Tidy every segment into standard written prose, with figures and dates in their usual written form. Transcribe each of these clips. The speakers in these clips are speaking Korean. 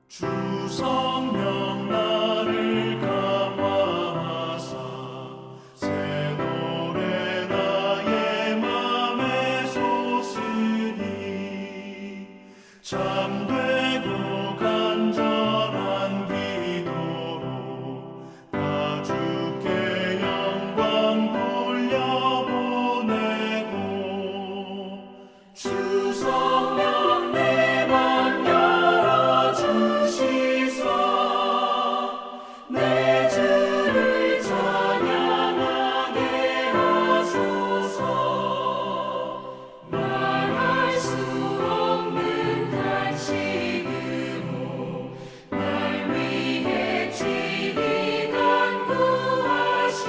주 성령 나를 감화하사 새 노래 나의 맘에 솟으니 참되고 간절한 기도로 다 주께 영광 돌려보내고 주 성령 내 맘 내 주를 찬양하게 하소서. 말할 수 없는 탄식으로 날 위해 친히 간구하시는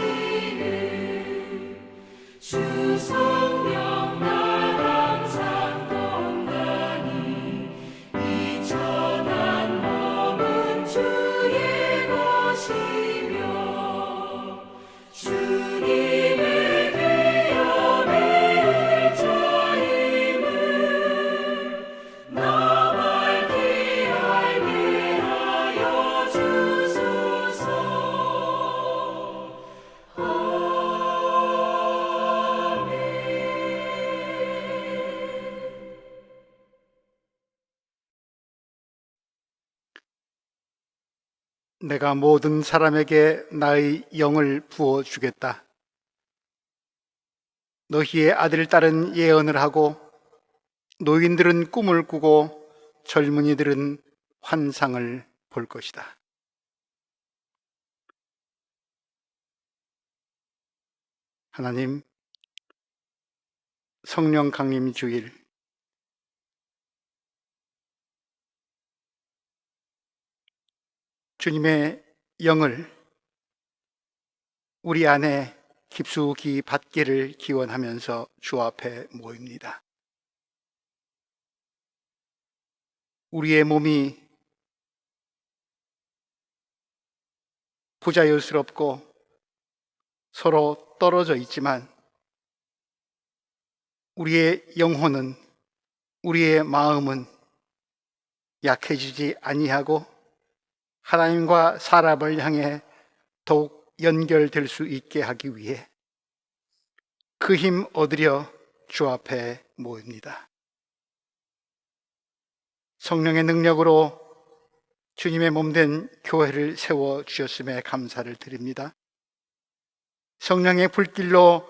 주 성령 날 항상 동반히 이 천한 몸은 주의 것이며 주님의 귀함의 자임을 나 밝히 알게 하여 주소서. 아멘. 내가 모든 사람에게 나의 영을 부어주겠다. 너희의 아들, 딸은 예언을 하고 노인들은 꿈을 꾸고 젊은이들은 환상을 볼 것이다. 하나님, 성령 강림 주일 주님의 영을 우리 안에 깊숙이 받기를 기원하면서 주 앞에 모입니다. 우리의 몸이 부자연스럽고 서로 떨어져 있지만 우리의 영혼은, 우리의 마음은 약해지지 아니하고 하나님과 사람을 향해 더욱 연결될 수 있게 하기 위해 그 힘 얻으려 주 앞에 모입니다. 성령의 능력으로 주님의 몸된 교회를 세워주셨음에 감사를 드립니다. 성령의 불길로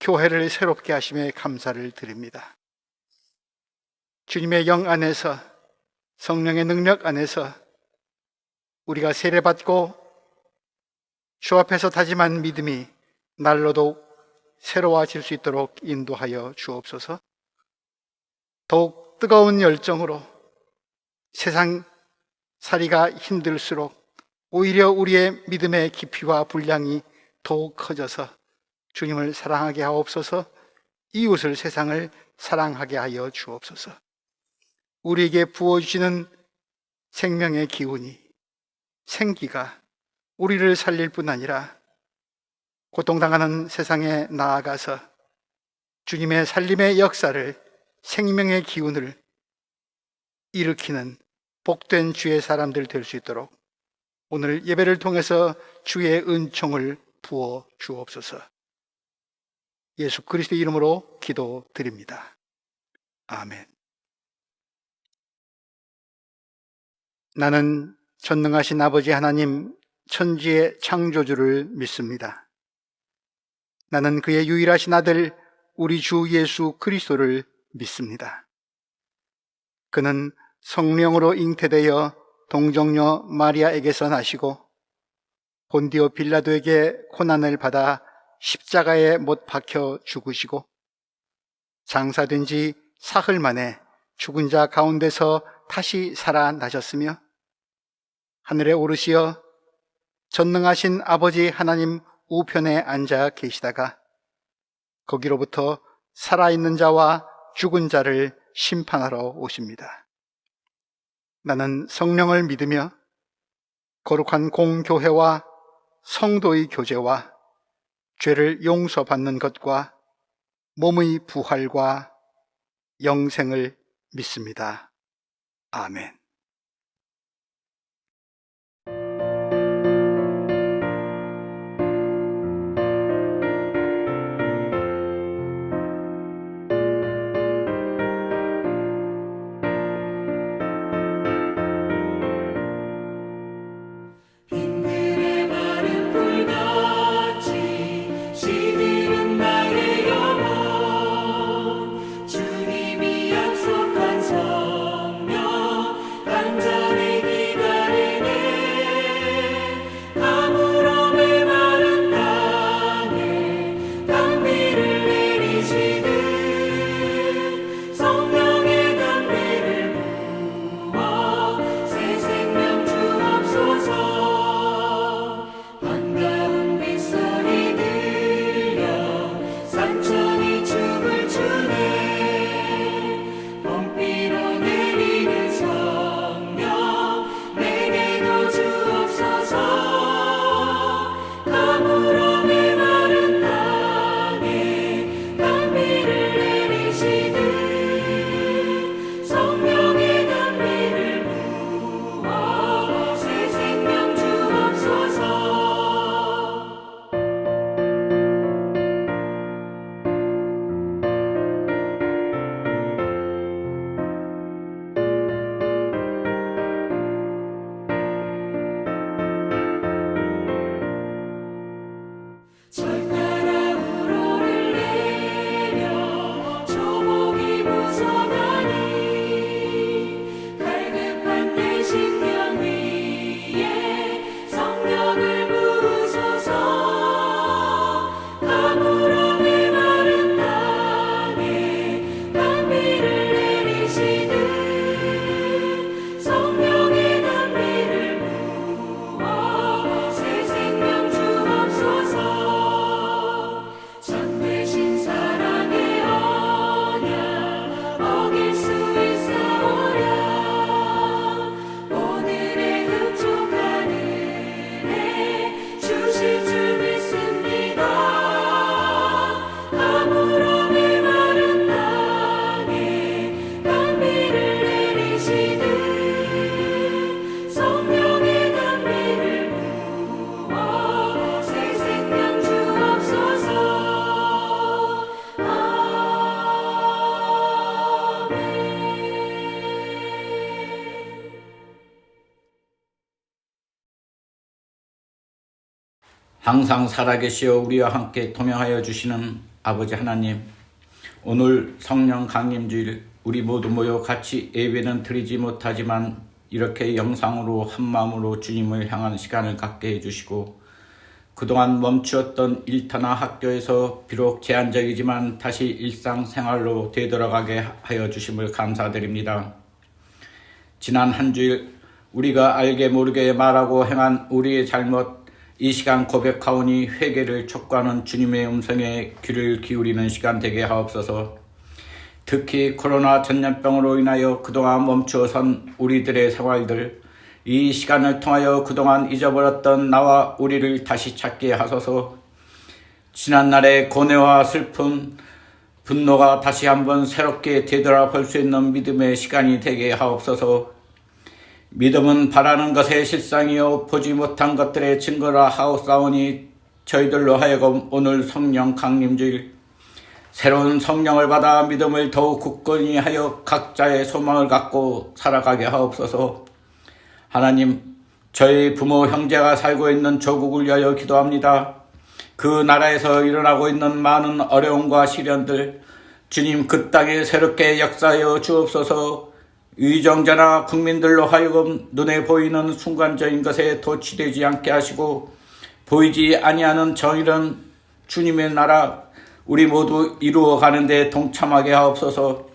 교회를 새롭게 하심에 감사를 드립니다. 주님의 영 안에서, 성령의 능력 안에서 우리가 세례받고 주 앞에서 다짐한 믿음이 날로도 새로워질 수 있도록 인도하여 주옵소서. 더욱 뜨거운 열정으로 세상 살이가 힘들수록 오히려 우리의 믿음의 깊이와 분량이 더욱 커져서 주님을 사랑하게 하옵소서. 이웃을, 세상을 사랑하게 하여 주옵소서. 우리에게 부어주시는 생명의 기운이, 생기가 우리를 살릴 뿐 아니라 고통당하는 세상에 나아가서 주님의 살림의 역사를, 생명의 기운을 일으키는 복된 주의 사람들 될 수 있도록 오늘 예배를 통해서 주의 은총을 부어 주옵소서. 예수 그리스도의 이름으로 기도드립니다. 아멘. 나는 전능하신 아버지 하나님, 천지의 창조주를 믿습니다. 나는 그의 유일하신 아들 우리 주 예수 그리스도를 믿습니다. 그는 성령으로 잉태되어 동정녀 마리아에게서 나시고 본디오 빌라도에게 고난을 받아 십자가에 못 박혀 죽으시고 장사된 지 사흘 만에 죽은 자 가운데서 다시 살아나셨으며 하늘에 오르시어 전능하신 아버지 하나님 우편에 앉아 계시다가 거기로부터 살아있는 자와 죽은 자를 심판하러 오십니다. 나는 성령을 믿으며 거룩한 공교회와 성도의 교제와 죄를 용서받는 것과 몸의 부활과 영생을 믿습니다. 아멘. 빈들의 마른 불같이 시들은 나의 영혼 주님이 약속한 성령 간절히 기다리네 가물음에 마른 땅에 단비를 내리시듯 성령의 단비를 부어 새 생명 주옵소서 반가운 빗소리 들려 산천이 춤을 추네 봄비로 내리는 성령 내게도 주옵소서 가물음에 마른 땅에 단비를 내리시듯 성령의 단비를 부어 새 생명 주옵소서 절 따라 우로를 내려 조목이 무성하니 갈급한 내 심령 위에 성령을 부으소서 가물음에 마른 땅에 단비를 내리시듯 성령의 단비를 부어 새 생명 주옵소서 참되신 사랑의 언약 어길 수 있사오랴 오늘의 흡족한 은혜 주실 줄 믿습니다 가물음에 마른 땅에 단비를 내리시듯 성령의 단비를 부어 새 생명 주옵소서 항상 살아계시어 우리와 함께 동행하여 주시는 아버지 하나님, 오늘 성령 강림주일 우리 모두 모여 같이 예배는 드리지 못하지만 이렇게 영상으로 한마음으로 주님을 향한 시간을 갖게 해주시고 그동안 멈추었던 일터나 학교에서 비록 제한적이지만 다시 일상생활로 되돌아가게 하여 주심을 감사드립니다. 지난 한 주일 우리가 알게 모르게 말하고 행한 우리의 잘못 이 시간 고백하오니 회개를 촉구하는 주님의 음성에 귀를 기울이는 시간 되게 하옵소서. 특히 코로나 전염병으로 인하여 그동안 멈추어선 우리들의 생활들 이 시간을 통하여 그동안 잊어버렸던 나와 우리를 다시 찾게 하소서. 지난날의 고뇌와 슬픔, 분노가 다시 한번 새롭게 되돌아볼 수 있는 믿음의 시간이 되게 하옵소서. 믿음은 바라는 것의 실상이요 보지 못한 것들의 증거라 하옵사오니 저희들로 하여금 오늘 성령 강림주일 새로운 성령을 받아 믿음을 더욱 굳건히 하여 각자의 소망을 갖고 살아가게 하옵소서. 하나님, 저희 부모 형제가 살고 있는 조국을 위하여 기도합니다. 그 나라에서 일어나고 있는 많은 어려움과 시련들 주님 그 땅에 새롭게 역사하여 주옵소서. 위정자나 국민들로 하여금 눈에 보이는 순간적인 것에 도취되지 않게 하시고 보이지 아니하는 정의는 주님의 나라 우리 모두 이루어가는 데 동참하게 하옵소서.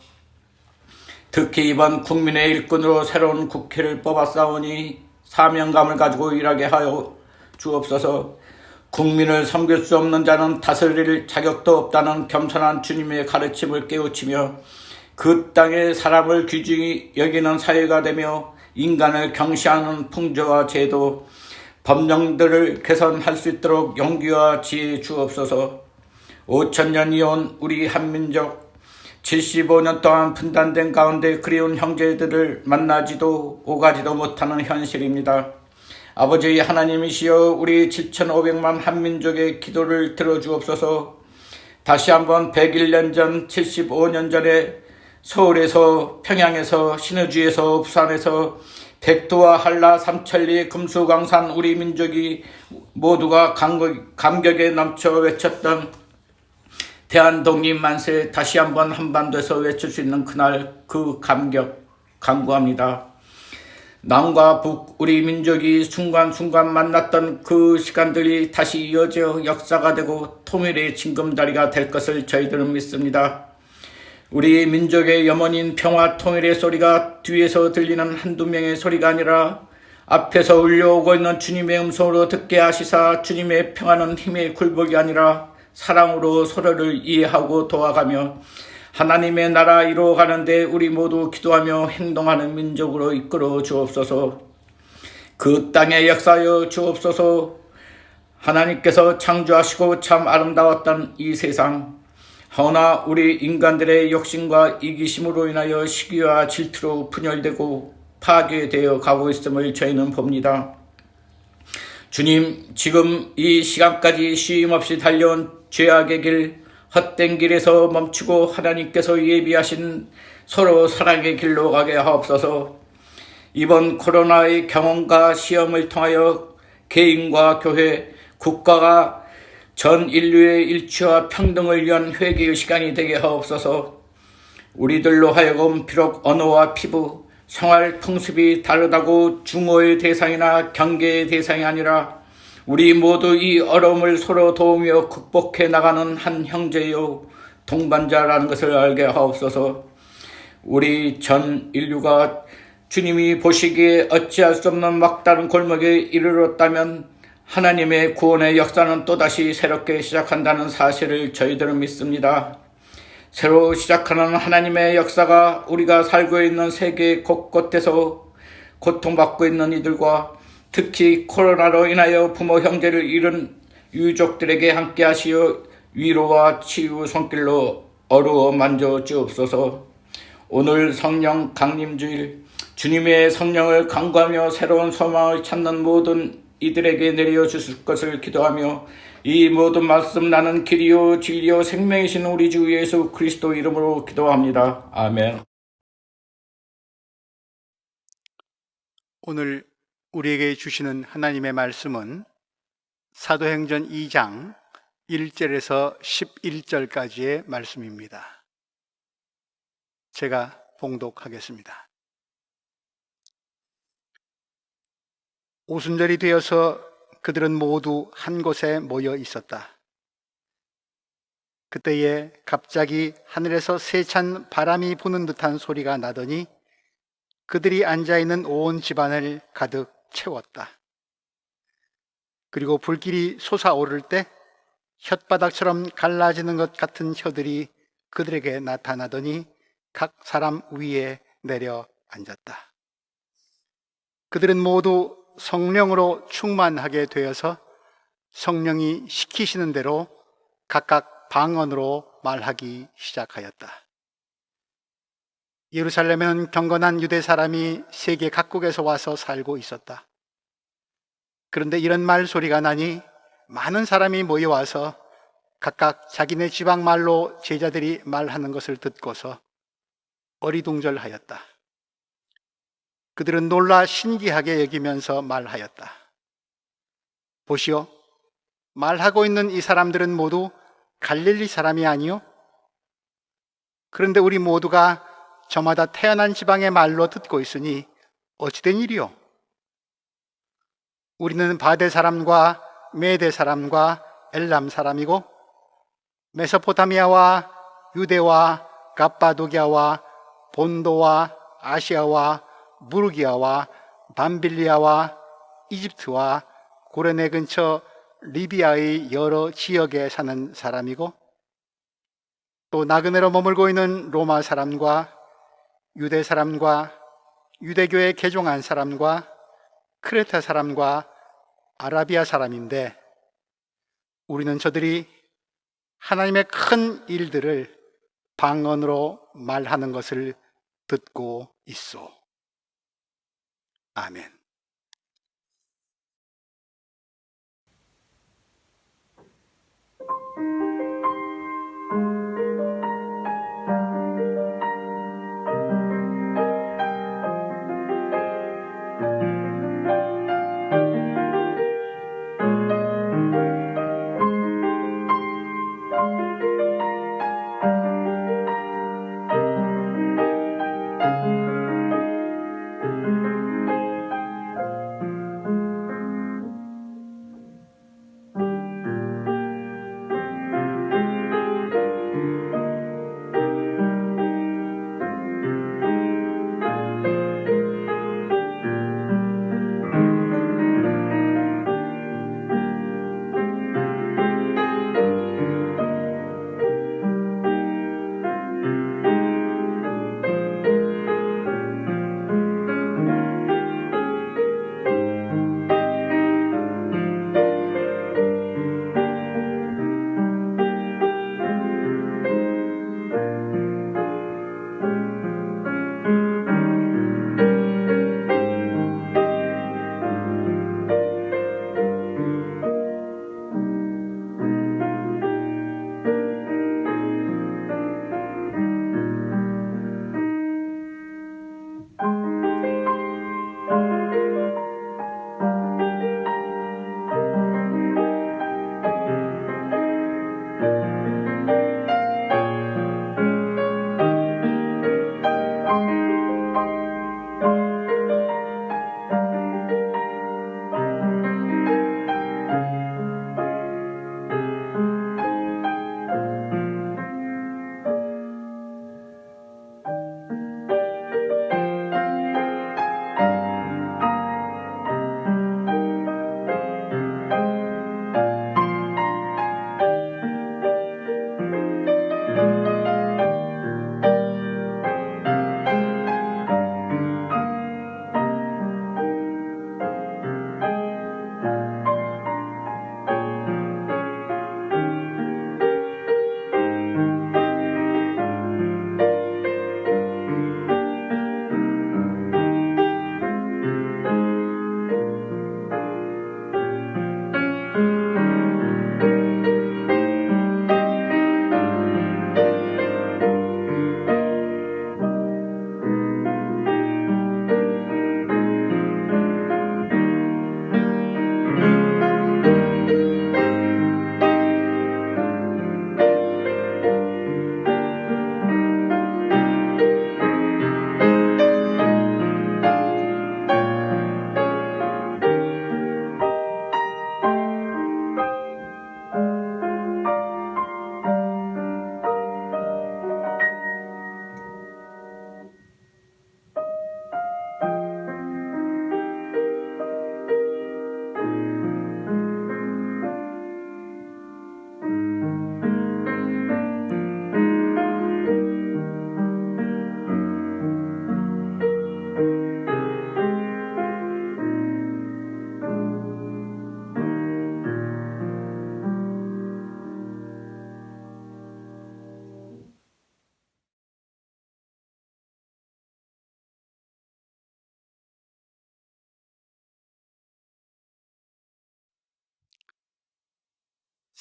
특히 이번 국민의 일꾼으로 새로운 국회를 뽑았사오니 사명감을 가지고 일하게 하여 주옵소서. 국민을 섬길 수 없는 자는 다스릴 자격도 없다는 겸손한 주님의 가르침을 깨우치며 그 땅의 사람을 귀중히 여기는 사회가 되며 인간을 경시하는 풍조와 제도, 법령들을 개선할 수 있도록 용기와 지혜 주옵소서. 5,000년 이온 우리 한민족 75년 동안 분단된 가운데 그리운 형제들을 만나지도 오가지도 못하는 현실입니다. 아버지 하나님이시여 우리 7,500만 한민족의 기도를 들어주옵소서. 다시 한번 101년 전 75년 전에 서울에서 평양에서 신의주에서 부산에서 백두와 한라 삼천리 금수강산 우리 민족이 모두가 감격에 넘쳐 외쳤던 대한독립 만세 다시 한번 한반도에서 외칠 수 있는 그날 그 감격 간구합니다. 남과 북 우리 민족이 순간순간 만났던 그 시간들이 다시 이어져 역사가 되고 통일의 징검다리가 될 것을 저희들은 믿습니다. 우리 민족의 염원인 평화 통일의 소리가 뒤에서 들리는 한두 명의 소리가 아니라 앞에서 울려오고 있는 주님의 음성으로 듣게 하시사 주님의 평화는 힘의 굴복이 아니라 사랑으로 서로를 이해하고 도와가며 하나님의 나라 이루어가는데 우리 모두 기도하며 행동하는 민족으로 이끌어 주옵소서. 그 땅에 역사하여 주옵소서. 하나님께서 창조하시고 참 아름다웠던 이 세상, 허나 우리 인간들의 욕심과 이기심으로 인하여 시기와 질투로 분열되고 파괴되어 가고 있음을 저희는 봅니다. 주님, 지금 이 시간까지 쉼없이 달려온 죄악의 길, 헛된 길에서 멈추고 하나님께서 예비하신 서로 사랑의 길로 가게 하옵소서. 이번 코로나의 경험과 시험을 통하여 개인과 교회, 국가가 전 인류의 일치와 평등을 위한 회개의 시간이 되게 하옵소서. 우리들로 하여금 비록 언어와 피부, 생활 풍습이 다르다고 중호의 대상이나 경계의 대상이 아니라 우리 모두 이 어려움을 서로 도우며 극복해 나가는 한 형제요 동반자라는 것을 알게 하옵소서. 우리 전 인류가 주님이 보시기에 어찌할 수 없는 막다른 골목에 이르렀다면 하나님의 구원의 역사는 또다시 새롭게 시작한다는 사실을 저희들은 믿습니다. 새로 시작하는 하나님의 역사가 우리가 살고 있는 세계 곳곳에서 고통받고 있는 이들과 특히 코로나로 인하여 부모 형제를 잃은 유족들에게 함께 하시어 위로와 치유 손길로 어루어 만져 주옵소서. 오늘 성령 강림주일 주님의 성령을 간구하며 새로운 소망을 찾는 모든 이들에게 내려주실 것을 기도하며 이 모든 말씀 나는 길이요 진리요 생명이신 우리 주 예수 그리스도 이름으로 기도합니다. 아멘. 오늘 우리에게 주시는 하나님의 말씀은 사도행전 2장 1절에서 11절까지의 말씀입니다. 제가 봉독하겠습니다. 오순절이 되어서 그들은 모두 한 곳에 모여 있었다. 그때에 갑자기 하늘에서 세찬 바람이 부는 듯한 소리가 나더니 그들이 앉아있는 온 집안을 가득 채웠다. 그리고 불길이 솟아오를 때 혓바닥처럼 갈라지는 것 같은 혀들이 그들에게 나타나더니 각 사람 위에 내려 앉았다. 그들은 모두 성령으로 충만하게 되어서 성령이 시키시는 대로 각각 방언으로 말하기 시작하였다. 예루살렘에는 경건한 유대 사람이 세계 각국에서 와서 살고 있었다. 그런데 이런 말소리가 나니 많은 사람이 모여와서 각각 자기네 지방 말로 제자들이 말하는 것을 듣고서 어리둥절하였다. 그들은 놀라 신기하게 여기면서 말하였다. 보시오, 말하고 있는 이 사람들은 모두 갈릴리 사람이 아니요? 그런데 우리 모두가 저마다 태어난 지방의 말로 듣고 있으니 어찌된 일이요? 우리는 바데 사람과 메대 사람과 엘람 사람이고 메소포타미아와 유대와 갑바도기아와 본도와 아시아와 무르기아와 밤빌리아와 이집트와 고레네 근처 리비아의 여러 지역에 사는 사람이고 또 나그네로 머물고 있는 로마 사람과 유대 사람과 유대교에 개종한 사람과 크레타 사람과 아라비아 사람인데 우리는 저들이 하나님의 큰 일들을 방언으로 말하는 것을 듣고 있소. 아멘.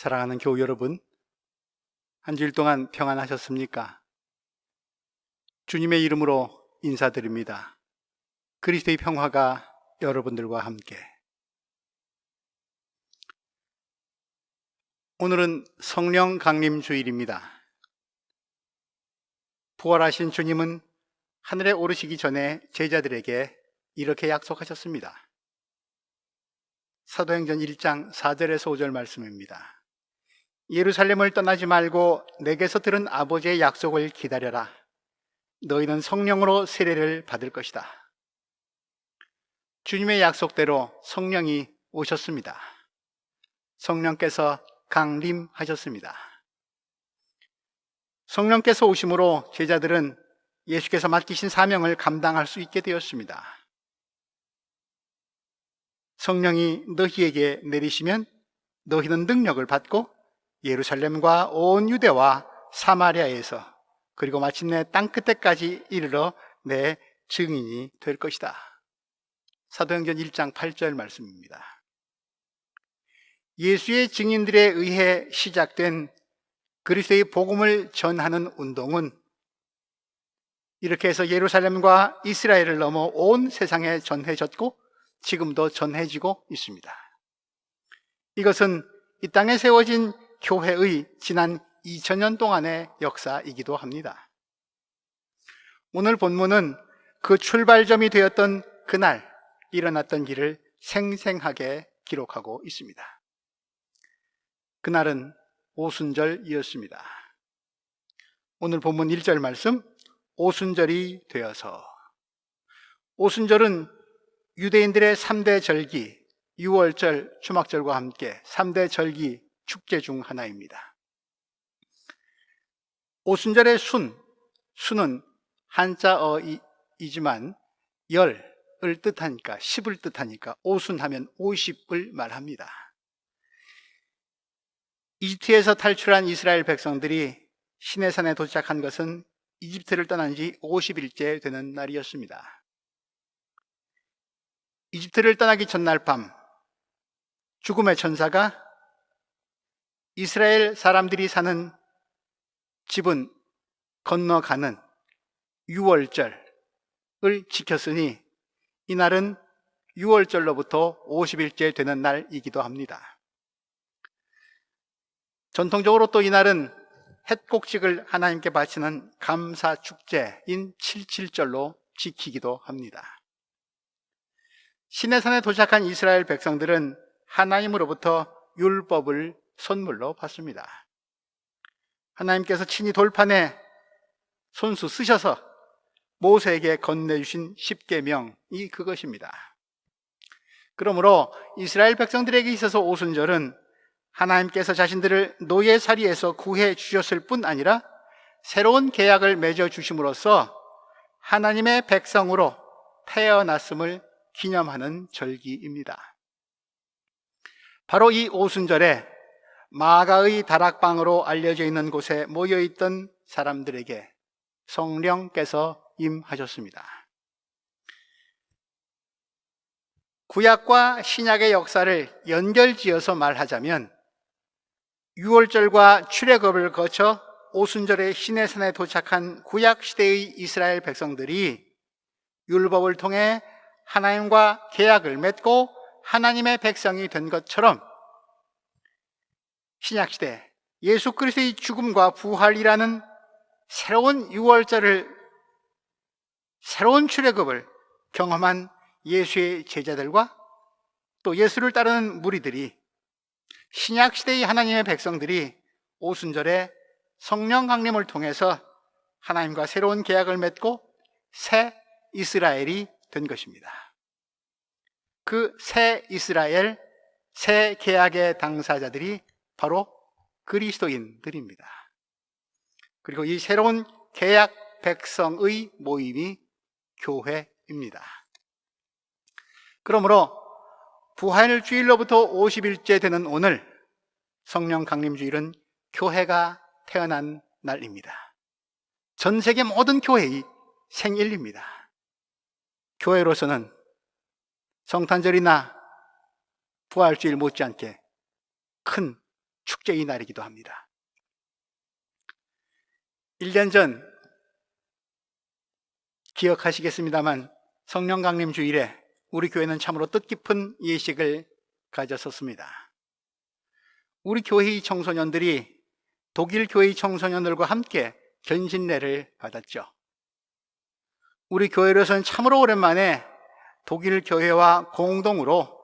사랑하는 교우 여러분, 한 주일 동안 평안하셨습니까? 주님의 이름으로 인사드립니다. 그리스도의 평화가 여러분들과 함께. 오늘은 성령 강림 주일입니다. 부활하신 주님은 하늘에 오르시기 전에 제자들에게 이렇게 약속하셨습니다. 사도행전 1장 4절에서 5절 말씀입니다. 예루살렘을 떠나지 말고 내게서 들은 아버지의 약속을 기다려라. 너희는 성령으로 세례를 받을 것이다. 주님의 약속대로 성령이 오셨습니다. 성령께서 강림하셨습니다. 성령께서 오심으로 제자들은 예수께서 맡기신 사명을 감당할 수 있게 되었습니다. 성령이 너희에게 내리시면 너희는 능력을 받고 예루살렘과 온 유대와 사마리아에서 그리고 마침내 땅끝에까지 이르러 내 증인이 될 것이다. 사도행전 1장 8절 말씀입니다. 예수의 증인들에 의해 시작된 그리스도의 복음을 전하는 운동은 이렇게 해서 예루살렘과 이스라엘을 넘어 온 세상에 전해졌고 지금도 전해지고 있습니다. 이것은 이 땅에 세워진 교회의 지난 2000년 동안의 역사이기도 합니다. 오늘 본문은 그 출발점이 되었던 그날 일어났던 일을 생생하게 기록하고 있습니다. 그날은 오순절이었습니다. 오늘 본문 1절 말씀, 오순절이 되어서. 오순절은 유대인들의 3대 절기, 유월절, 주막절과 함께 3대 절기 축제 중 하나입니다. 오순절의 순은 한자어이지만 열을 뜻하니까, 10을 뜻하니까 오순하면 50을 말합니다. 이집트에서 탈출한 이스라엘 백성들이 시내산에 도착한 것은 이집트를 떠난 지 50일째 되는 날이었습니다. 이집트를 떠나기 전날 밤 죽음의 천사가 이스라엘 사람들이 사는 집은 건너가는 유월절을 지켰으니 이날은 유월절로부터 50일째 되는 날이기도 합니다. 전통적으로 또 이날은 햇곡식을 하나님께 바치는 감사축제인 칠칠절로 지키기도 합니다. 시내산에 도착한 이스라엘 백성들은 하나님으로부터 율법을 선물로 받습니다. 하나님께서 친히 돌판에 손수 쓰셔서 모세에게 건네주신 십계명이 그것입니다. 그러므로 이스라엘 백성들에게 있어서 오순절은 하나님께서 자신들을 노예살이에서 구해 주셨을 뿐 아니라 새로운 계약을 맺어 주심으로써 하나님의 백성으로 태어났음을 기념하는 절기입니다. 바로 이 오순절에 마가의 다락방으로 알려져 있는 곳에 모여있던 사람들에게 성령께서 임하셨습니다. 구약과 신약의 역사를 연결지어서 말하자면 유월절과 출애굽을 거쳐 오순절의 시내산에 도착한 구약시대의 이스라엘 백성들이 율법을 통해 하나님과 계약을 맺고 하나님의 백성이 된 것처럼 신약시대 예수 그리스도의 죽음과 부활이라는 새로운 유월절을, 새로운 출애굽을 경험한 예수의 제자들과 또 예수를 따르는 무리들이, 신약시대의 하나님의 백성들이 오순절에 성령 강림을 통해서 하나님과 새로운 계약을 맺고 새 이스라엘이 된 것입니다. 그 새 이스라엘, 새 계약의 당사자들이 바로 그리스도인들입니다. 그리고 이 새로운 계약 백성의 모임이 교회입니다. 그러므로 부활주일로부터 50일째 되는 오늘 성령 강림주일은 교회가 태어난 날입니다. 전 세계 모든 교회의 생일입니다. 교회로서는 성탄절이나 부활주일 못지않게 큰 축제의 날이기도 합니다. 1년 전 기억하시겠습니다만 성령 강림 주일에 우리 교회는 참으로 뜻깊은 예식을 가졌었습니다. 우리 교회의 청소년들이 독일 교회의 청소년들과 함께 견신례를 받았죠. 우리 교회로서는 참으로 오랜만에 독일 교회와 공동으로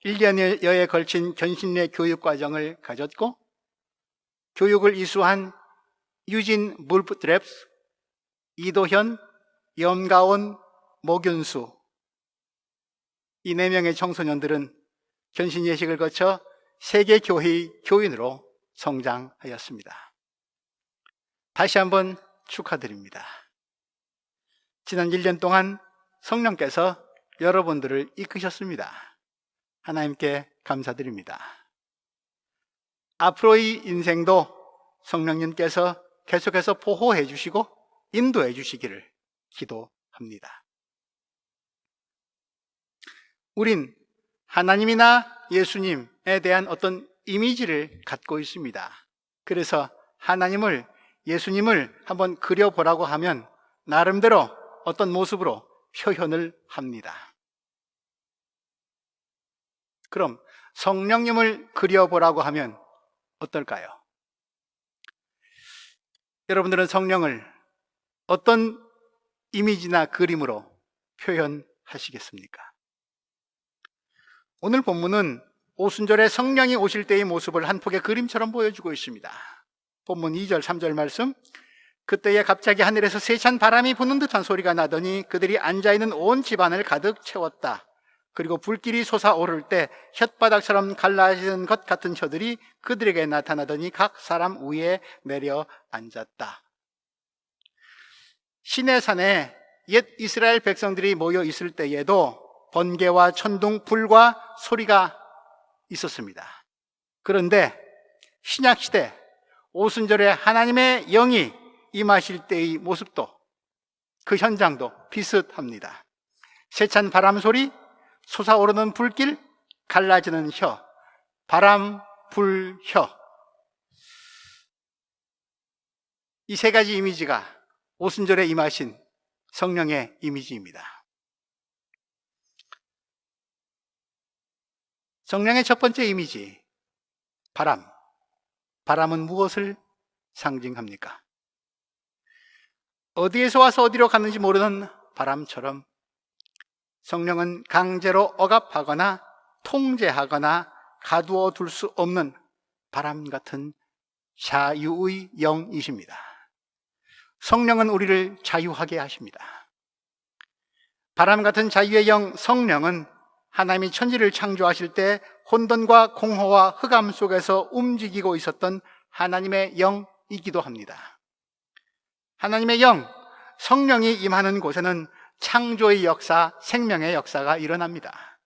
1년여에 걸친 견신례 교육 과정을 가졌고 교육을 이수한 유진 물프트랩스, 이도현, 염가온, 모균수 이 4명의 청소년들은 견신 예식을 거쳐 세계교회의 교인으로 성장하였습니다. 다시 한번 축하드립니다. 지난 1년 동안 성령께서 여러분들을 이끄셨습니다. 하나님께 감사드립니다. 앞으로의 인생도 성령님께서 계속해서 보호해 주시고 인도해 주시기를 기도합니다. 우린 하나님이나 예수님에 대한 어떤 이미지를 갖고 있습니다. 그래서 하나님을, 예수님을 한번 그려보라고 하면 나름대로 어떤 모습으로 표현을 합니다. 그럼 성령님을 그려보라고 하면 어떨까요? 여러분들은 성령을 어떤 이미지나 그림으로 표현하시겠습니까? 오늘 본문은 오순절에 성령이 오실 때의 모습을 한 폭의 그림처럼 보여주고 있습니다. 본문 2절, 3절 말씀. 그때에 갑자기 하늘에서 세찬 바람이 부는 듯한 소리가 나더니 그들이 앉아있는 온 집안을 가득 채웠다. 그리고 불길이 솟아오를 때 혓바닥처럼 갈라지는 것 같은 혀들이 그들에게 나타나더니 각 사람 위에 내려 앉았다. 시내산에 옛 이스라엘 백성들이 모여 있을 때에도 번개와 천둥, 불과 소리가 있었습니다. 그런데 신약시대 오순절에 하나님의 영이 임하실 때의 모습도, 그 현장도 비슷합니다. 세찬 바람 소리, 솟아오르는 불길, 갈라지는 혀, 바람, 불, 혀. 이 3가지 이미지가 오순절에 임하신 성령의 이미지입니다. 성령의 첫 번째 이미지, 바람. 바람은 무엇을 상징합니까? 어디에서 와서 어디로 갔는지 모르는 바람처럼 성령은 강제로 억압하거나 통제하거나 가두어 둘 수 없는 바람 같은 자유의 영이십니다. 성령은 우리를 자유하게 하십니다. 바람 같은 자유의 영 성령은 하나님이 천지를 창조하실 때 혼돈과 공허와 흑암 속에서 움직이고 있었던 하나님의 영이기도 합니다. 하나님의 영, 성령이 임하는 곳에는 창조의 역사, 생명의 역사가 일어납니다.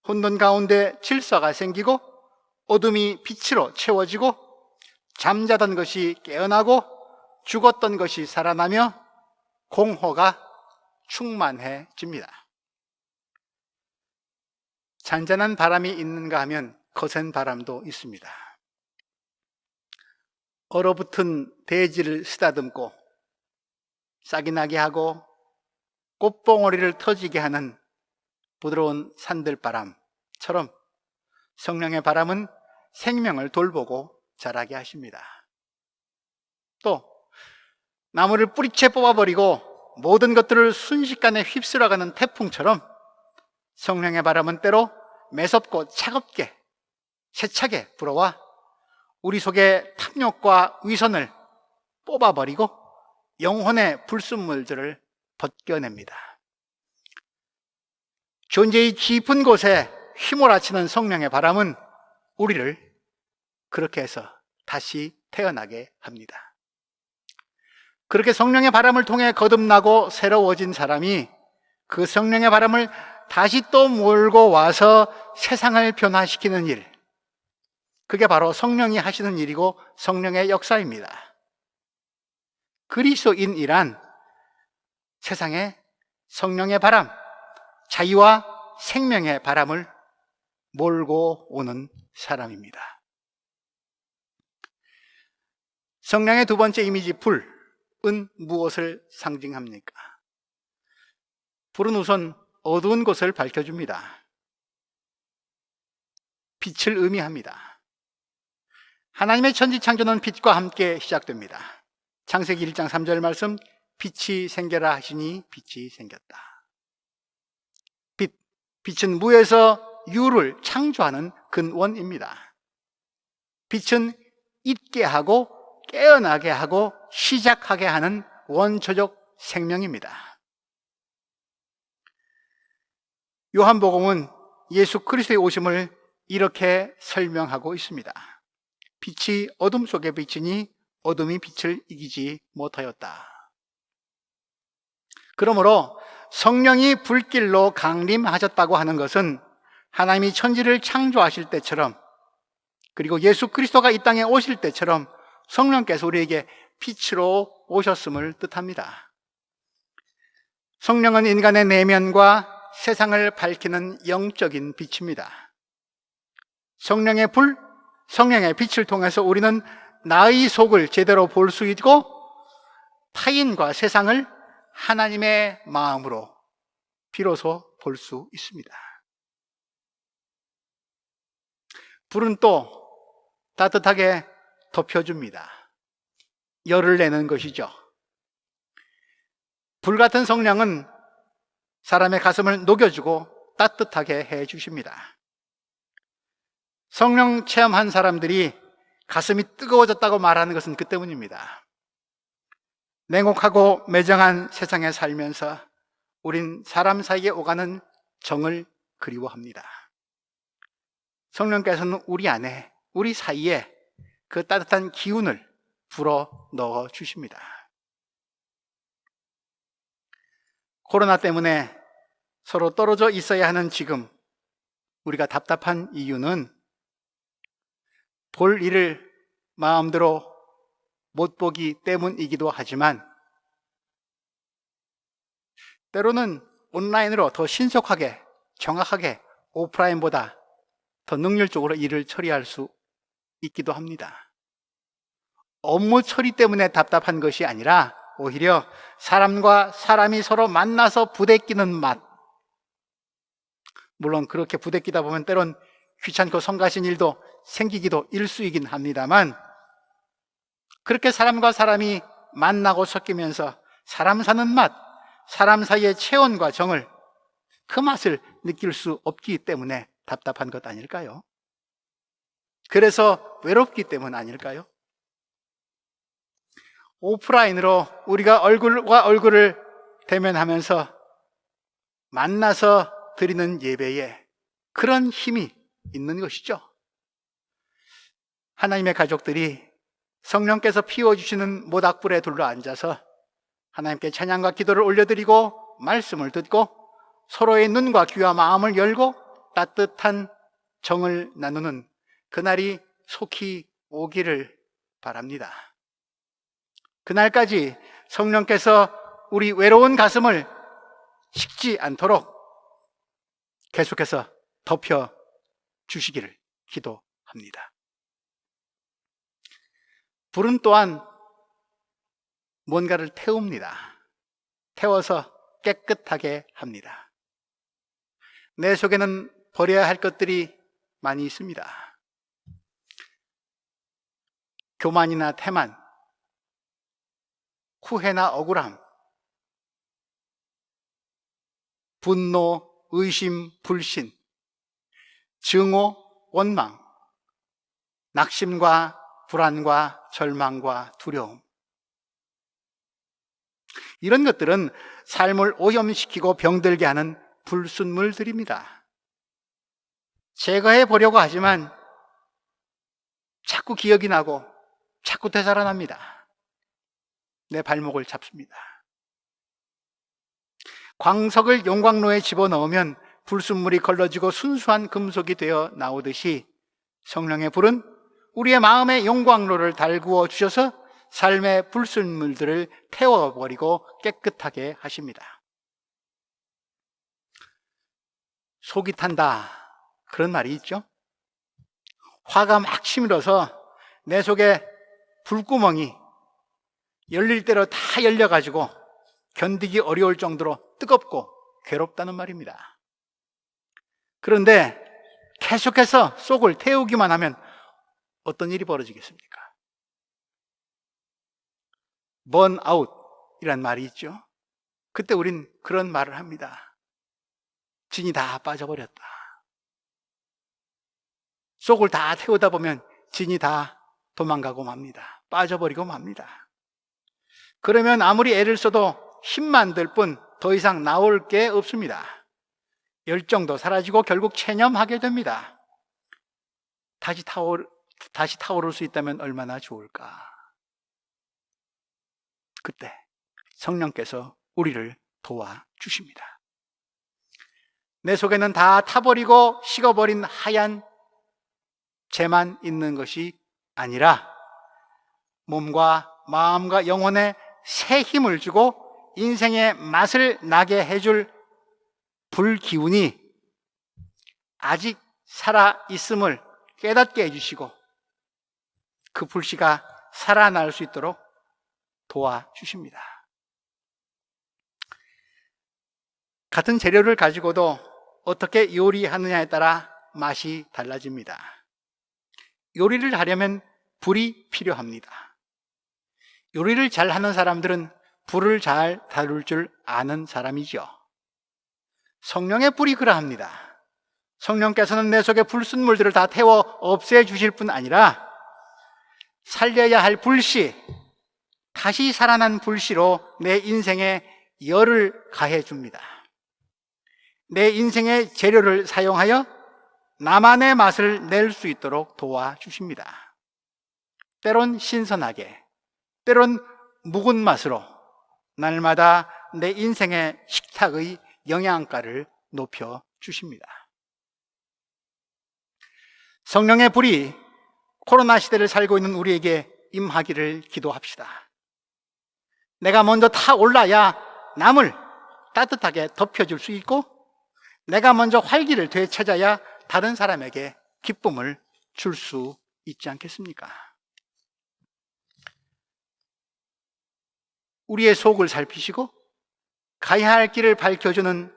혼돈 가운데 질서가 생기고 어둠이 빛으로 채워지고 잠자던 것이 깨어나고 죽었던 것이 살아나며 공허가 충만해집니다. 잔잔한 바람이 있는가 하면 거센 바람도 있습니다. 얼어붙은 대지를 쓰다듬고 싹이 나게 하고 꽃봉오리를 터지게 하는 부드러운 산들바람처럼 성령의 바람은 생명을 돌보고 자라게 하십니다. 또 나무를 뿌리채 뽑아버리고 모든 것들을 순식간에 휩쓸어가는 태풍처럼 성령의 바람은 때로 매섭고 차갑게 세차게 불어와 우리 속의 탐욕과 위선을 뽑아버리고 영혼의 불순물들을 벗겨냅니다. 존재의 깊은 곳에 휘몰아치는 성령의 바람은 우리를 그렇게 해서 다시 태어나게 합니다. 그렇게 성령의 바람을 통해 거듭나고 새로워진 사람이 그 성령의 바람을 다시 또 몰고 와서 세상을 변화시키는 일, 그게 바로 성령이 하시는 일이고 성령의 역사입니다. 그리스도인이란 세상에 성령의 바람, 자유와 생명의 바람을 몰고 오는 사람입니다. 성령의 두 번째 이미지 불은 무엇을 상징합니까? 불은 우선 어두운 곳을 밝혀줍니다. 빛을 의미합니다. 하나님의 천지창조는 빛과 함께 시작됩니다. 창세기 1장 3절 말씀, 빛이 생겨라 하시니 빛이 생겼다. 빛은 무에서 유를 창조하는 근원입니다. 빛은 있게 하고 깨어나게 하고 시작하게 하는 원초적 생명입니다. 요한복음은 예수 그리스도의 오심을 이렇게 설명하고 있습니다. 빛이 어둠 속에 비치니 어둠이 빛을 이기지 못하였다. 그러므로 성령이 불길로 강림하셨다고 하는 것은 하나님이 천지를 창조하실 때처럼, 그리고 예수 그리스도가 이 땅에 오실 때처럼 성령께서 우리에게 빛으로 오셨음을 뜻합니다. 성령은 인간의 내면과 세상을 밝히는 영적인 빛입니다. 성령의 불, 성령의 빛을 통해서 우리는 나의 속을 제대로 볼 수 있고 타인과 세상을 하나님의 마음으로 비로소 볼 수 있습니다. 불은 또 따뜻하게 덮여줍니다. 열을 내는 것이죠. 불 같은 성령은 사람의 가슴을 녹여주고 따뜻하게 해주십니다. 성령 체험한 사람들이 가슴이 뜨거워졌다고 말하는 것은 그 때문입니다. 냉혹하고 매정한 세상에 살면서 우린 사람 사이에 오가는 정을 그리워합니다. 성령께서는 우리 안에, 우리 사이에 그 따뜻한 기운을 불어 넣어 주십니다. 코로나 때문에 서로 떨어져 있어야 하는 지금 우리가 답답한 이유는 볼 일을 마음대로 못 보기 때문이기도 하지만, 때로는 온라인으로 더 신속하게, 정확하게 오프라인보다 더 능률적으로 일을 처리할 수 있기도 합니다. 업무 처리 때문에 답답한 것이 아니라 오히려 사람과 사람이 서로 만나서 부대끼는 맛, 물론 그렇게 부대끼다 보면 때론 귀찮고 성가신 일도 생기기도 일수이긴 합니다만, 그렇게 사람과 사람이 만나고 섞이면서 사람 사는 맛, 사람 사이의 체온과 정을, 그 맛을 느낄 수 없기 때문에 답답한 것 아닐까요? 그래서 외롭기 때문 아닐까요? 오프라인으로 우리가 얼굴과 얼굴을 대면하면서 만나서 드리는 예배에 그런 힘이 있는 것이죠. 하나님의 가족들이 성령께서 피워주시는 모닥불에 둘러앉아서 하나님께 찬양과 기도를 올려드리고 말씀을 듣고 서로의 눈과 귀와 마음을 열고 따뜻한 정을 나누는 그날이 속히 오기를 바랍니다. 그날까지 성령께서 우리 외로운 가슴을 식지 않도록 계속해서 덮여 주시기를 기도합니다. 불은 또한 뭔가를 태웁니다. 태워서 깨끗하게 합니다. 내 속에는 버려야 할 것들이 많이 있습니다. 교만이나 태만, 후회나 억울함, 분노, 의심, 불신, 증오, 원망, 낙심과 불안과 절망과 두려움, 이런 것들은 삶을 오염시키고 병들게 하는 불순물들입니다. 제거해 보려고 하지만 자꾸 기억이 나고 자꾸 되살아납니다. 내 발목을 잡습니다. 광석을 용광로에 집어넣으면 불순물이 걸러지고 순수한 금속이 되어 나오듯이 성령의 불은 우리의 마음의 용광로를 달구어 주셔서 삶의 불순물들을 태워버리고 깨끗하게 하십니다. 속이 탄다, 그런 말이 있죠. 화가 막 치밀어서 내 속에 불구멍이 열릴 대로 다 열려가지고 견디기 어려울 정도로 뜨겁고 괴롭다는 말입니다. 그런데 계속해서 속을 태우기만 하면 어떤 일이 벌어지겠습니까? 번아웃이란 말이 있죠. 그때 우린 그런 말을 합니다. 진이 다 빠져버렸다. 속을 다 태우다 보면 진이 다 도망가고 맙니다. 빠져버리고 맙니다. 그러면 아무리 애를 써도 힘만 들 뿐 더 이상 나올 게 없습니다. 열정도 사라지고 결국 체념하게 됩니다. 다시 타오를 수 있다면 얼마나 좋을까. 그때 성령께서 우리를 도와주십니다. 내 속에는 다 타버리고 식어버린 하얀 죄만 있는 것이 아니라 몸과 마음과 영혼에 새 힘을 주고 인생의 맛을 나게 해줄 불기운이 아직 살아있음을 깨닫게 해주시고 그 불씨가 살아날 수 있도록 도와주십니다. 같은 재료를 가지고도 어떻게 요리하느냐에 따라 맛이 달라집니다. 요리를 하려면 불이 필요합니다. 요리를 잘하는 사람들은 불을 잘 다룰 줄 아는 사람이죠. 성령의 불이 그러합니다. 성령께서는 내 속의 불순물들을 다 태워 없애주실 뿐 아니라 살려야 할 불씨, 다시 살아난 불씨로 내 인생에 열을 가해줍니다. 내 인생의 재료를 사용하여 나만의 맛을 낼 수 있도록 도와주십니다. 때론 신선하게, 때론 묵은 맛으로 날마다 내 인생의 식탁의 영양가를 높여주십니다. 성령의 불이 코로나 시대를 살고 있는 우리에게 임하기를 기도합시다. 내가 먼저 타올라야 남을 따뜻하게 덮여줄 수 있고 내가 먼저 활기를 되찾아야 다른 사람에게 기쁨을 줄 수 있지 않겠습니까? 우리의 속을 살피시고 가야 할 길을 밝혀주는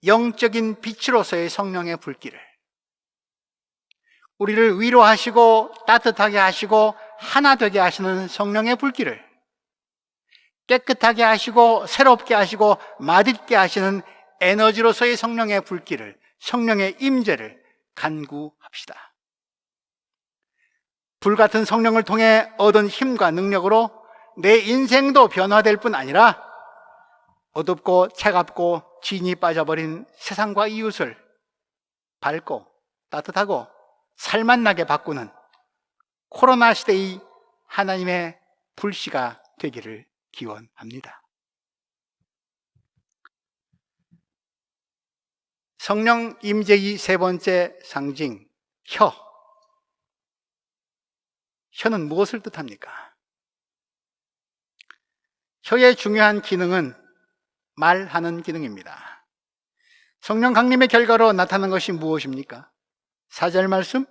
영적인 빛으로서의 성령의 불길을 우리를 위로하시고 따뜻하게 하시고 하나 되게 하시는 성령의 불길을 깨끗하게 하시고 새롭게 하시고 맛있게 하시는 에너지로서의 성령의 불길을 성령의 임재를 간구합시다. 불같은 성령을 통해 얻은 힘과 능력으로 내 인생도 변화될 뿐 아니라 어둡고 차갑고 진이 빠져버린 세상과 이웃을 밝고 따뜻하고 살맛나게 바꾸는 코로나 시대의 하나님의 불씨가 되기를 기원합니다. 성령 임재의 세 번째 상징, 혀. 혀는 무엇을 뜻합니까? 혀의 중요한 기능은 말하는 기능입니다. 성령 강림의 결과로 나타난 것이 무엇입니까? 4절 말씀,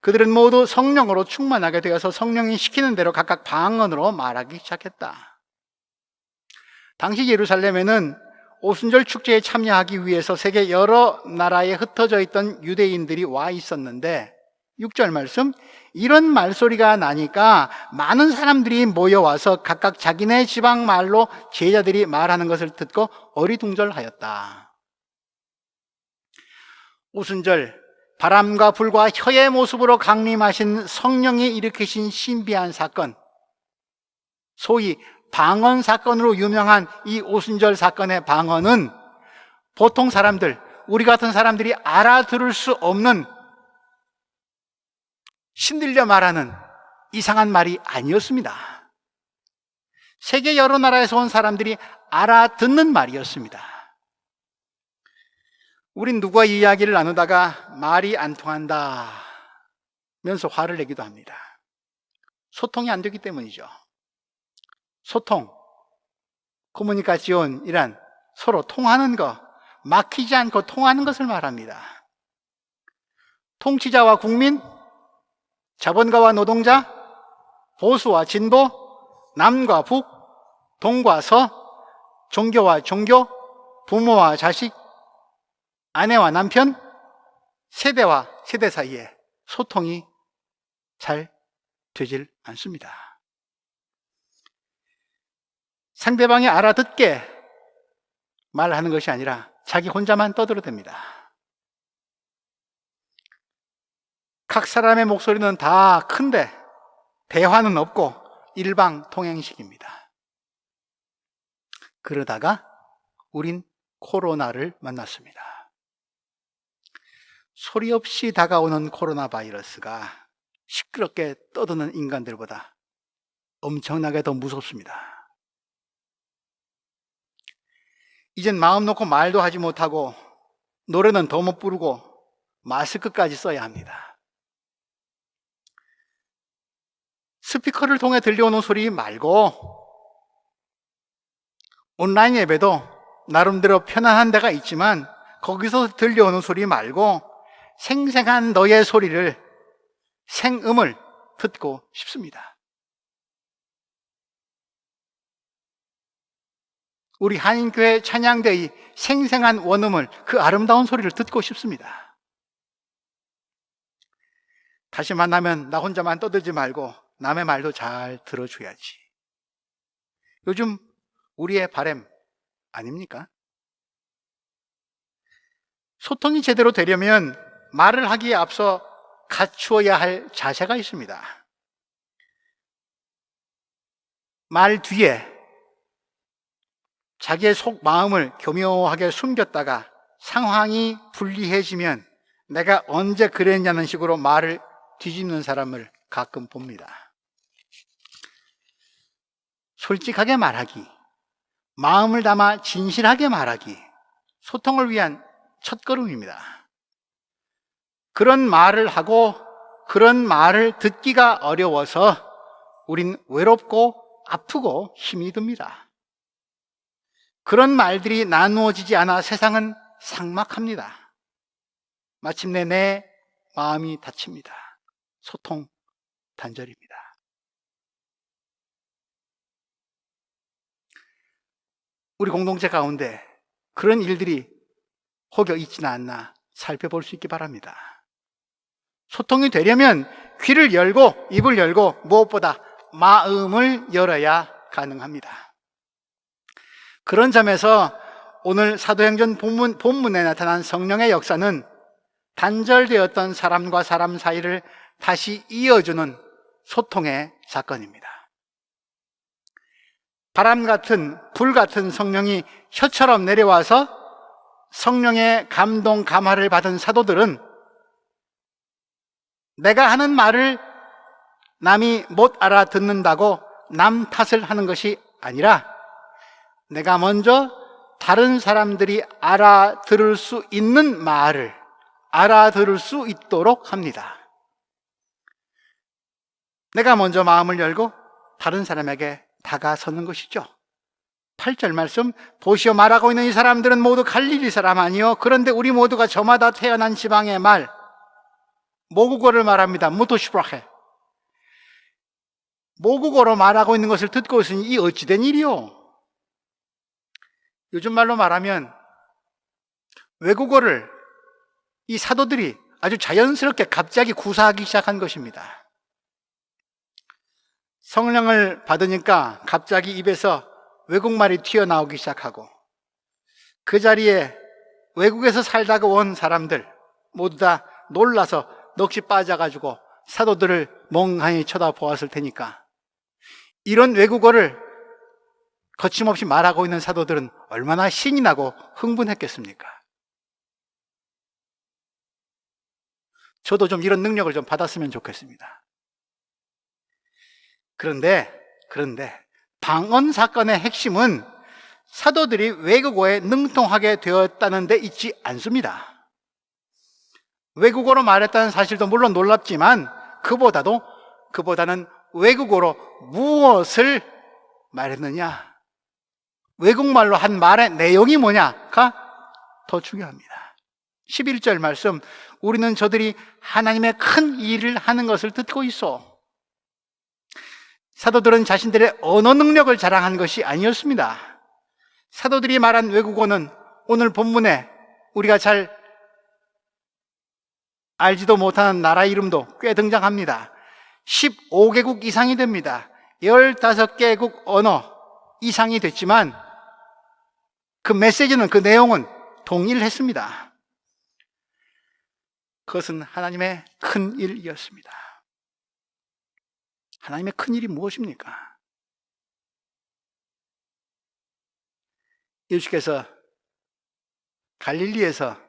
그들은 모두 성령으로 충만하게 되어서 성령이 시키는 대로 각각 방언으로 말하기 시작했다. 당시 예루살렘에는 오순절 축제에 참여하기 위해서 세계 여러 나라에 흩어져 있던 유대인들이 와 있었는데 6절 말씀, 이런 말소리가 나니까 많은 사람들이 모여와서 각각 자기네 지방 말로 제자들이 말하는 것을 듣고 어리둥절하였다. 오순절, 바람과 불과 혀의 모습으로 강림하신 성령이 일으키신 신비한 사건, 소위 방언 사건으로 유명한 이 오순절 사건의 방언은 보통 사람들, 우리 같은 사람들이 알아들을 수 없는 신들려 말하는 이상한 말이 아니었습니다. 세계 여러 나라에서 온 사람들이 알아듣는 말이었습니다. 우린 누구와 이야기를 나누다가 말이 안 통한다 면서 화를 내기도 합니다. 소통이 안 되기 때문이죠. 소통, 코뮤니카시온이란 서로 통하는 것, 막히지 않고 통하는 것을 말합니다. 통치자와 국민, 자본가와 노동자, 보수와 진보, 남과 북, 동과 서, 종교와 종교, 부모와 자식, 아내와 남편, 세대와 세대 사이에 소통이 잘 되질 않습니다. 상대방이 알아듣게 말하는 것이 아니라 자기 혼자만 떠들어댑니다. 각 사람의 목소리는 다 큰데 대화는 없고 일방통행식입니다. 그러다가 우린 코로나를 만났습니다. 소리 없이 다가오는 코로나 바이러스가 시끄럽게 떠드는 인간들보다 엄청나게 더 무섭습니다. 이젠 마음 놓고 말도 하지 못하고 노래는 더 못 부르고 마스크까지 써야 합니다. 스피커를 통해 들려오는 소리 말고 온라인 예배도 나름대로 편안한 데가 있지만 거기서 들려오는 소리 말고 생생한 너의 소리를, 생음을 듣고 싶습니다. 우리 한인교회 찬양대의 생생한 원음을, 그 아름다운 소리를 듣고 싶습니다. 다시 만나면 나 혼자만 떠들지 말고 남의 말도 잘 들어줘야지. 요즘 우리의 바람 아닙니까? 소통이 제대로 되려면 말을 하기에 앞서 갖추어야 할 자세가 있습니다. 말 뒤에 자기의 속 마음을 교묘하게 숨겼다가 상황이 불리해지면 내가 언제 그랬냐는 식으로 말을 뒤집는 사람을 가끔 봅니다. 솔직하게 말하기, 마음을 담아 진실하게 말하기, 소통을 위한 첫걸음입니다. 그런 말을 하고 그런 말을 듣기가 어려워서 우린 외롭고 아프고 힘이 듭니다. 그런 말들이 나누어지지 않아 세상은 삭막합니다. 마침내 내 마음이 닫힙니다. 소통 단절입니다. 우리 공동체 가운데 그런 일들이 혹여 있지는 않나 살펴볼 수 있기 바랍니다. 소통이 되려면 귀를 열고 입을 열고 무엇보다 마음을 열어야 가능합니다. 그런 점에서 오늘 사도행전 본문에 나타난 성령의 역사는 단절되었던 사람과 사람 사이를 다시 이어주는 소통의 사건입니다. 바람 같은, 불 같은 성령이 혀처럼 내려와서 성령의 감동, 감화를 받은 사도들은 내가 하는 말을 남이 못 알아듣는다고 남 탓을 하는 것이 아니라 내가 먼저 다른 사람들이 알아들을 수 있는 말을 알아들을 수 있도록 합니다. 내가 먼저 마음을 열고 다른 사람에게 다가서는 것이죠. 8절 말씀, 보시오 말하고 있는 이 사람들은 모두 갈릴리 사람 아니요 그런데 우리 모두가 저마다 태어난 지방의 말, 모국어를 말합니다. 무토시브라헤. 모국어로 말하고 있는 것을 듣고 있으니 이 어찌된 일이요? 요즘 말로 말하면 외국어를 이 사도들이 아주 자연스럽게 갑자기 구사하기 시작한 것입니다. 성령을 받으니까 갑자기 입에서 외국말이 튀어나오기 시작하고 그 자리에 외국에서 살다가 온 사람들 모두 다 놀라서 넋이 빠져가지고 사도들을 멍하니 쳐다보았을 테니까 이런 외국어를 거침없이 말하고 있는 사도들은 얼마나 신이 나고 흥분했겠습니까? 저도 좀 이런 능력을 좀 받았으면 좋겠습니다. 그런데 방언 사건의 핵심은 사도들이 외국어에 능통하게 되었다는 데 있지 않습니다. 외국어로 말했다는 사실도 물론 놀랍지만 그보다는 외국어로 무엇을 말했느냐, 외국말로 한 말의 내용이 뭐냐가 더 중요합니다. 11절 말씀, 우리는 저들이 하나님의 큰 일을 하는 것을 듣고 있어. 사도들은 자신들의 언어 능력을 자랑한 것이 아니었습니다. 사도들이 말한 외국어는 오늘 본문에 우리가 잘 알지도 못하는 나라 이름도 꽤 등장합니다. 15개국 이상이 됩니다. 15개국 언어 이상이 됐지만 그 메시지는, 그 내용은 동일했습니다. 그것은 하나님의 큰 일이었습니다. 하나님의 큰 일이 무엇입니까? 예수께서 갈릴리에서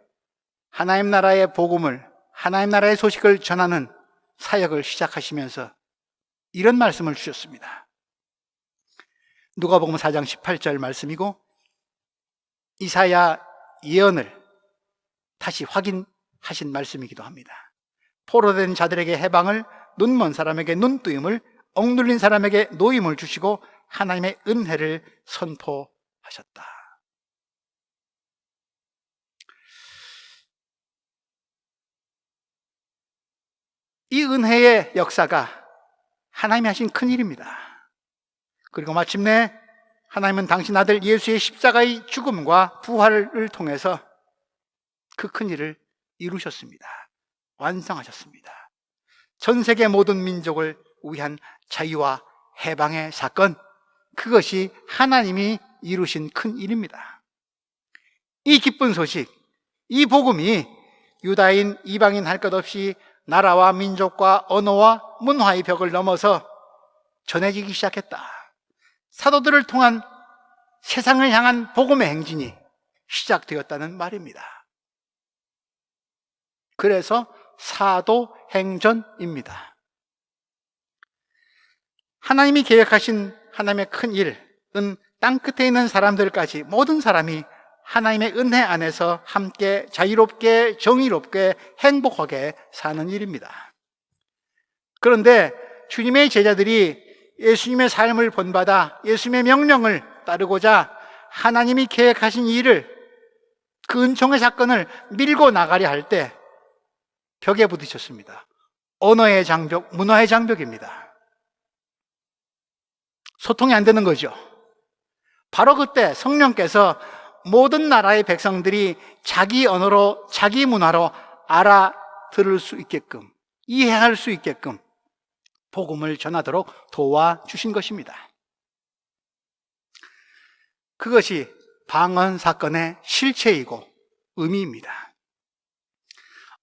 하나님 나라의 복음을, 하나님 나라의 소식을 전하는 사역을 시작하시면서 이런 말씀을 주셨습니다. 누가복음 4장 18절 말씀이고, 이사야 예언을 다시 확인하신 말씀이기도 합니다. 포로된 자들에게 해방을, 눈먼 사람에게 눈뜨임을, 억눌린 사람에게 노임을 주시고 하나님의 은혜를 선포하셨다. 이 은혜의 역사가 하나님이 하신 큰 일입니다. 그리고 마침내 하나님은 당신 아들 예수의 십자가의 죽음과 부활을 통해서 그 큰 일을 이루셨습니다. 완성하셨습니다. 전 세계 모든 민족을 위한 자유와 해방의 사건, 그것이 하나님이 이루신 큰 일입니다. 이 기쁜 소식, 이 복음이 유다인, 이방인 할 것 없이 나라와 민족과 언어와 문화의 벽을 넘어서 전해지기 시작했다. 사도들을 통한 세상을 향한 복음의 행진이 시작되었다는 말입니다. 그래서 사도행전입니다. 하나님이 계획하신 하나님의 큰 일은 땅끝에 있는 사람들까지, 모든 사람이 하나님의 은혜 안에서 함께 자유롭게, 정의롭게, 행복하게 사는 일입니다. 그런데 주님의 제자들이 예수님의 삶을 본받아 예수님의 명령을 따르고자 하나님이 계획하신 일을, 그 은총의 사건을 밀고 나가려 할 때 벽에 부딪혔습니다. 언어의 장벽, 문화의 장벽입니다. 소통이 안 되는 거죠. 바로 그때 성령께서 모든 나라의 백성들이 자기 언어로, 자기 문화로 알아들을 수 있게끔, 이해할 수 있게끔 복음을 전하도록 도와주신 것입니다. 그것이 방언 사건의 실체이고 의미입니다.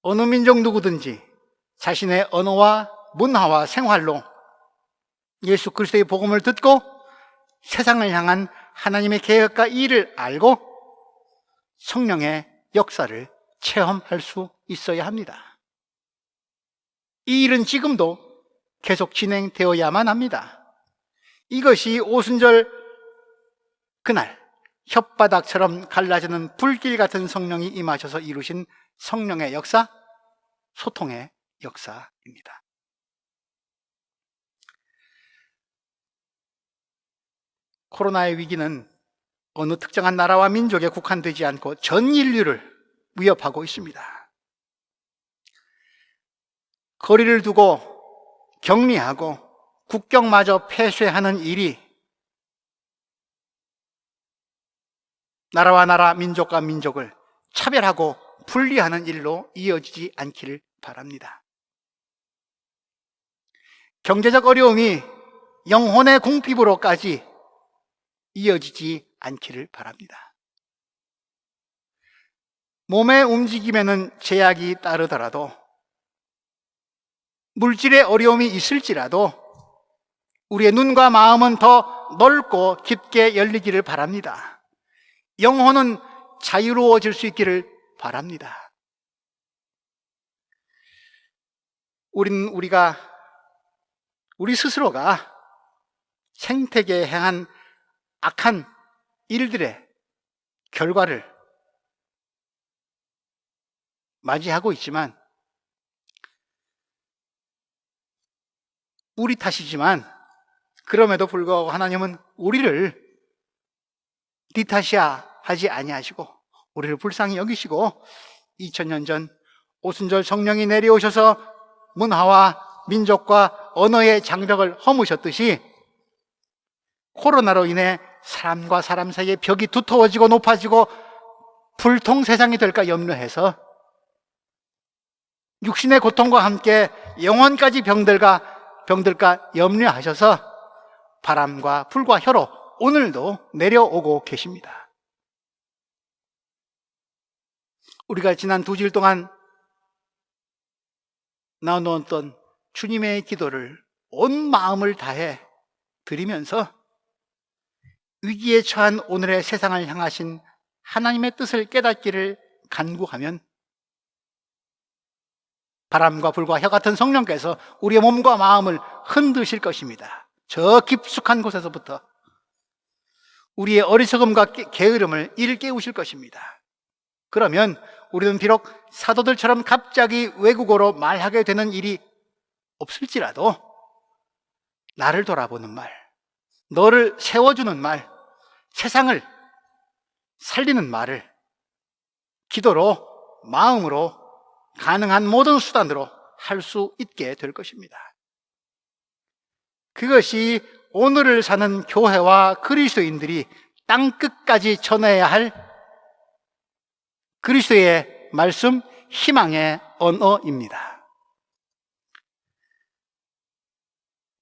어느 민족 누구든지 자신의 언어와 문화와 생활로 예수 그리스도의 복음을 듣고 세상을 향한 하나님의 계획과 일을 알고 성령의 역사를 체험할 수 있어야 합니다. 이 일은 지금도 계속 진행되어야만 합니다. 이것이 오순절 그날 혓바닥처럼 갈라지는 불길 같은 성령이 임하셔서 이루신 성령의 역사, 소통의 역사입니다. 코로나의 위기는 어느 특정한 나라와 민족에 국한되지 않고 전 인류를 위협하고 있습니다. 거리를 두고 격리하고 국경마저 폐쇄하는 일이 나라와 나라, 민족과 민족을 차별하고 분리하는 일로 이어지지 않기를 바랍니다. 경제적 어려움이 영혼의 궁핍으로까지 이어지지 않기를 바랍니다. 몸의 움직임에는 제약이 따르더라도, 물질의 어려움이 있을지라도 우리의 눈과 마음은 더 넓고 깊게 열리기를 바랍니다. 영혼은 자유로워질 수 있기를 바랍니다. 우리 스스로가 생태계에 행한 악한 일들의 결과를 맞이하고 있지만, 우리 탓이지만 그럼에도 불구하고 하나님은 우리를 네 탓이야 하지 아니하시고 우리를 불쌍히 여기시고 2000년 전 오순절 성령이 내려오셔서 문화와 민족과 언어의 장벽을 허무셨듯이 코로나로 인해 사람과 사람 사이의 벽이 두터워지고 높아지고 불통 세상이 될까 염려해서 육신의 고통과 함께 영혼까지 병들까 염려하셔서 바람과 불과 혀로 오늘도 내려오고 계십니다. 우리가 지난 2주일 동안 나누었던 주님의 기도를 온 마음을 다해 드리면서 위기에 처한 오늘의 세상을 향하신 하나님의 뜻을 깨닫기를 간구하면 바람과 불과 혀 같은 성령께서 우리의 몸과 마음을 흔드실 것입니다. 저 깊숙한 곳에서부터 우리의 어리석음과 게으름을 일깨우실 것입니다. 그러면 우리는 비록 사도들처럼 갑자기 외국어로 말하게 되는 일이 없을지라도 나를 돌아보는 말, 너를 세워주는 말, 세상을 살리는 말을 기도로, 마음으로, 가능한 모든 수단으로 할 수 있게 될 것입니다. 그것이 오늘을 사는 교회와 그리스도인들이 땅끝까지 전해야 할 그리스도의 말씀, 희망의 언어입니다.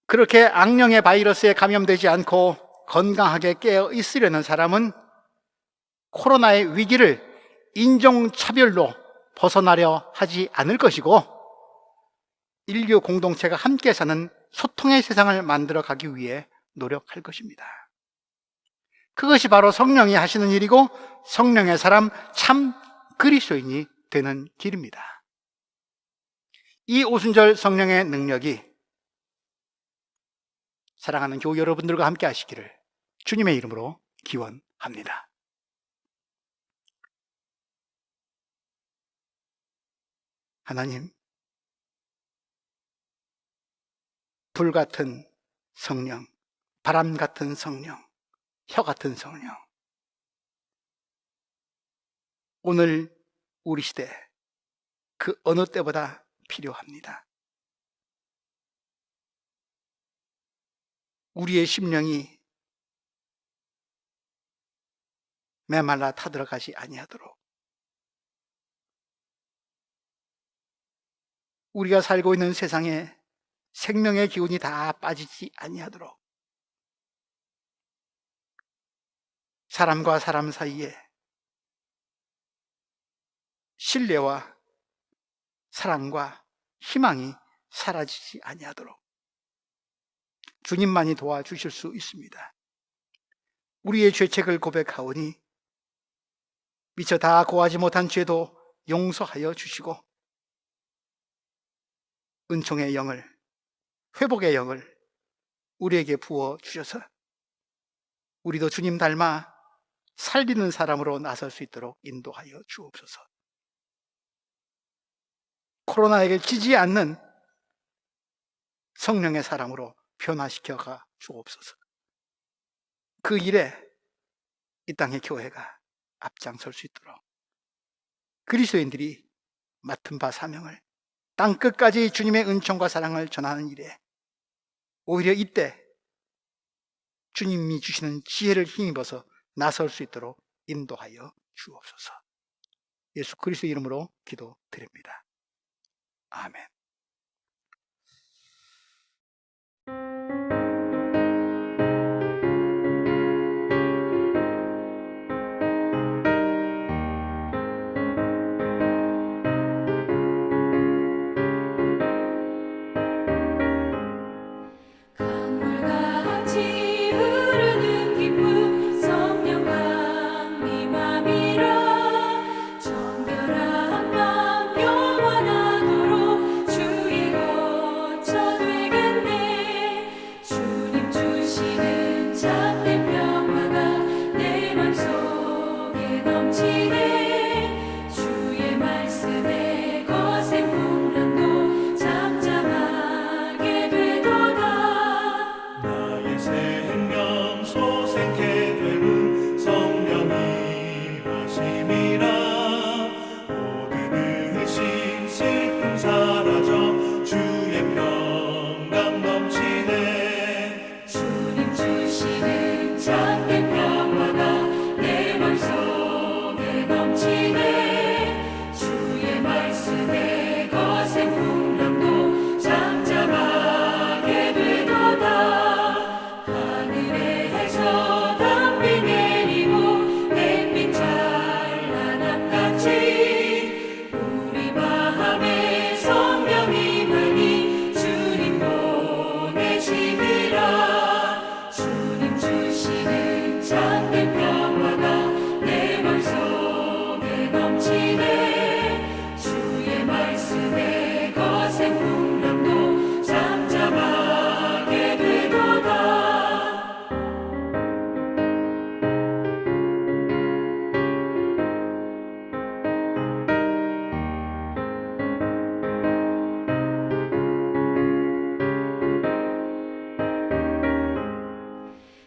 그렇게 악령의 바이러스에 감염되지 않고 건강하게 깨어 있으려는 사람은 코로나의 위기를 인종차별로 벗어나려 하지 않을 것이고 인류 공동체가 함께 사는 소통의 세상을 만들어 가기 위해 노력할 것입니다. 그것이 바로 성령이 하시는 일이고 성령의 사람, 참 그리스도인이 되는 길입니다. 이 오순절 성령의 능력이 사랑하는 교우 여러분들과 함께 하시기를 주님의 이름으로 기원합니다. 하나님, 불 같은 성령, 바람 같은 성령, 혀 같은 성령, 오늘 우리 시대 그 어느 때보다 필요합니다. 우리의 심령이 메말라 타들어가지 아니하도록 우리가 살고 있는 세상에 생명의 기운이 다 빠지지 아니하도록 사람과 사람 사이에 신뢰와 사랑과 희망이 사라지지 아니하도록 주님만이 도와주실 수 있습니다. 우리의 죄책을 고백하오니 미처 다 고하지 못한 죄도 용서하여 주시고 은총의 영을, 회복의 영을 우리에게 부어 주셔서 우리도 주님 닮아 살리는 사람으로 나설 수 있도록 인도하여 주옵소서. 코로나에게 지지 않는 성령의 사람으로 변화시켜가 주옵소서. 그 일에 이 땅의 교회가 앞장설 수 있도록 그리스도인들이 맡은 바 사명을 땅끝까지 주님의 은총과 사랑을 전하는 일에 오히려 이때 주님이 주시는 지혜를 힘입어서 나설 수 있도록 인도하여 주옵소서. 예수 그리스도 이름으로 기도드립니다. 아멘. 강물같이 흐르는 기쁨 성령 강림함이라 정결한 맘 영원하도록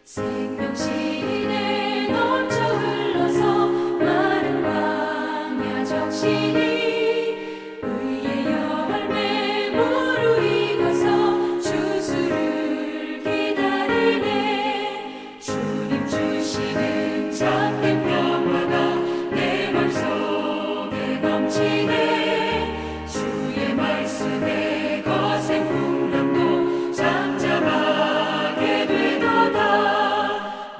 생명신에 넘쳐 흘러서 마른 광야 적시니 의의 열매 무르익어서 주수를 기다리네. 주님 주시는 참된 평화가 내 맘속에 넘치네. 주의 말씀에 거센 풍랑도 잠잠하게 되도다.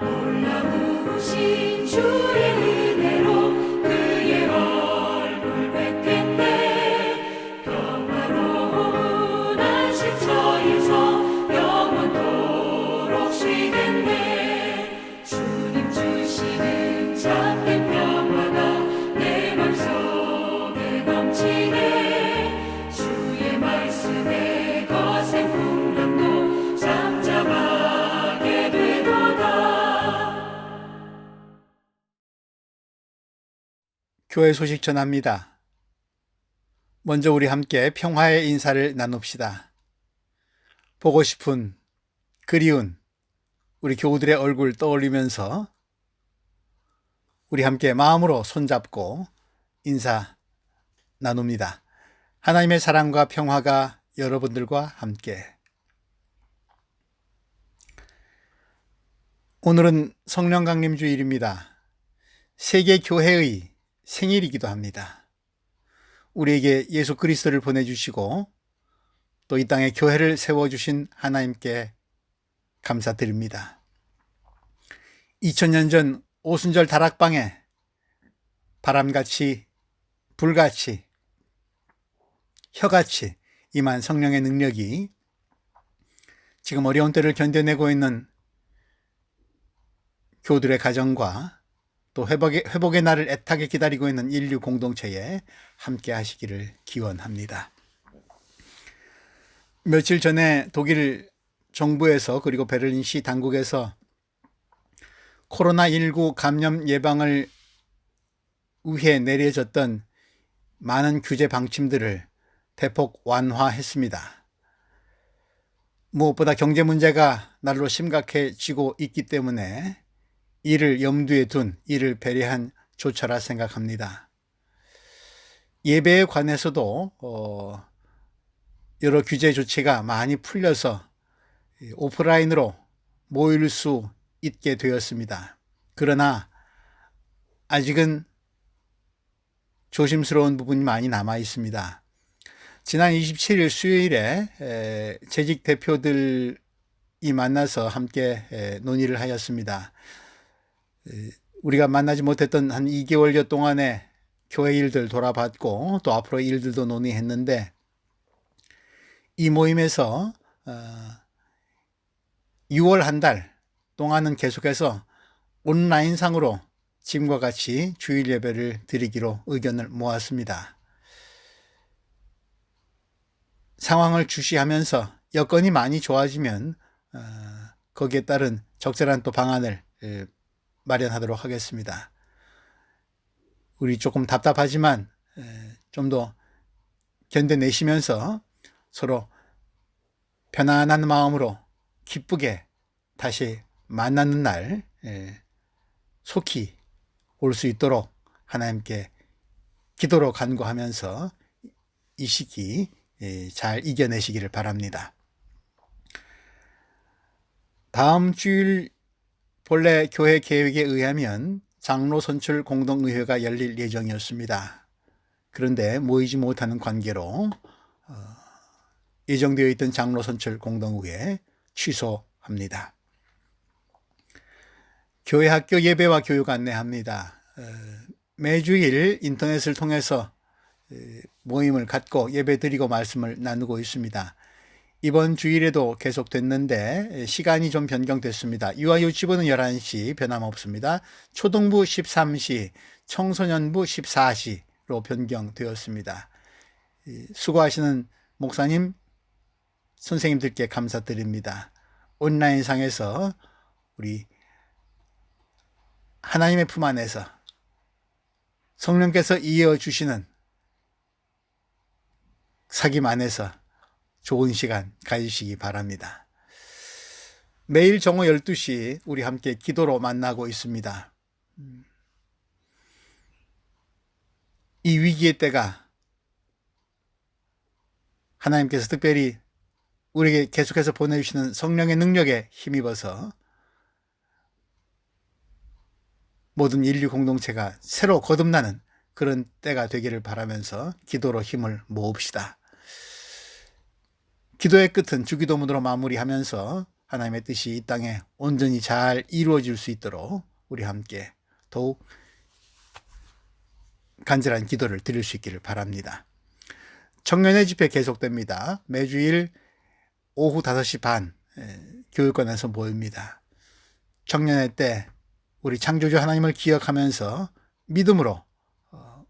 놀라우신 주의 은혜로 그의 얼굴 뵙겠네. 평화로운 안식 처에서 영원토록 쉬겠네. 주님 주시는 참된 평화가 내 맘속에 넘치네. 주의 말씀에 거센 풍랑도 잠잠하게 되도다. 교회 소식 전합니다. 먼저 우리 함께 평화의 인사를 나눕시다. 보고 싶은, 그리운 우리 교우들의 얼굴 떠올리면서 우리 함께 마음으로 손잡고 인사 나눕니다. 하나님의 사랑과 평화가 여러분들과 함께. 오늘은 성령 강림 주일입니다. 세계 교회의 생일이기도 합니다. 우리에게 예수 그리스도를 보내주시고 또 이 땅에 교회를 세워주신 하나님께 감사드립니다. 2000년 전 오순절 다락방에 바람같이 불같이 혀같이 임한 성령의 능력이 지금 어려운 때를 견뎌내고 있는 교우들의 가정과 또 회복의 날을 애타게 기다리고 있는 인류 공동체에 함께 하시기를 기원합니다. 며칠 전에 독일 정부에서 그리고 베를린시 당국에서 코로나19 감염 예방을 위해 내려졌던 많은 규제 방침들을 대폭 완화했습니다. 무엇보다 경제 문제가 날로 심각해지고 있기 때문에 이를 염두에 둔, 이를 배려한 조처라 생각합니다. 예배에 관해서도 여러 규제 조치가 많이 풀려서 오프라인으로 모일 수 있게 되었습니다. 그러나 아직은 조심스러운 부분이 많이 남아 있습니다. 지난 27일 수요일에 재직 대표들이 만나서 함께 논의를 하였습니다. 우리가 만나지 못했던 한 2개월여 동안의 교회 일들 돌아봤고 또 앞으로 일들도 논의했는데 이 모임에서 6월 한 달 동안은 계속해서 온라인상으로 지금과 같이 주일 예배를 드리기로 의견을 모았습니다. 상황을 주시하면서 여건이 많이 좋아지면 거기에 따른 적절한 또 방안을 마련하도록 하겠습니다. 우리 조금 답답하지만 좀 더 견뎌내시면서 서로 편안한 마음으로 기쁘게 다시 만나는 날 속히 올 수 있도록 하나님께 기도로 간구하면서 이 시기 잘 이겨내시기를 바랍니다. 다음 주일 본래 교회 계획에 의하면 장로 선출 공동의회가 열릴 예정이었습니다. 그런데 모이지 못하는 관계로 예정되어 있던 장로 선출 공동의회 취소합니다. 교회 학교 예배와 교육 안내합니다. 매주일 인터넷을 통해서 모임을 갖고 예배드리고 말씀을 나누고 있습니다. 이번 주일에도 계속됐는데 시간이 좀 변경됐습니다. 유아 유치부는 11시 변함없습니다. 초등부 13시, 청소년부 14시로 변경되었습니다. 수고하시는 목사님, 선생님들께 감사드립니다. 온라인상에서 우리 하나님의 품 안에서 성령께서 이어주시는 사귐 안에서 좋은 시간 가지시기 바랍니다. 매일 정오 12시 우리 함께 기도로 만나고 있습니다. 이 위기의 때가 하나님께서 특별히 우리에게 계속해서 보내주시는 성령의 능력에 힘입어서 모든 인류 공동체가 새로 거듭나는 그런 때가 되기를 바라면서 기도로 힘을 모읍시다. 기도의 끝은 주기도문으로 마무리하면서 하나님의 뜻이 이 땅에 온전히 잘 이루어질 수 있도록 우리 함께 더욱 간절한 기도를 드릴 수 있기를 바랍니다. 청년의 집회 계속됩니다. 매주일 오후 5시 반 교육관에서 모입니다. 청년의 때 우리 창조주 하나님을 기억하면서 믿음으로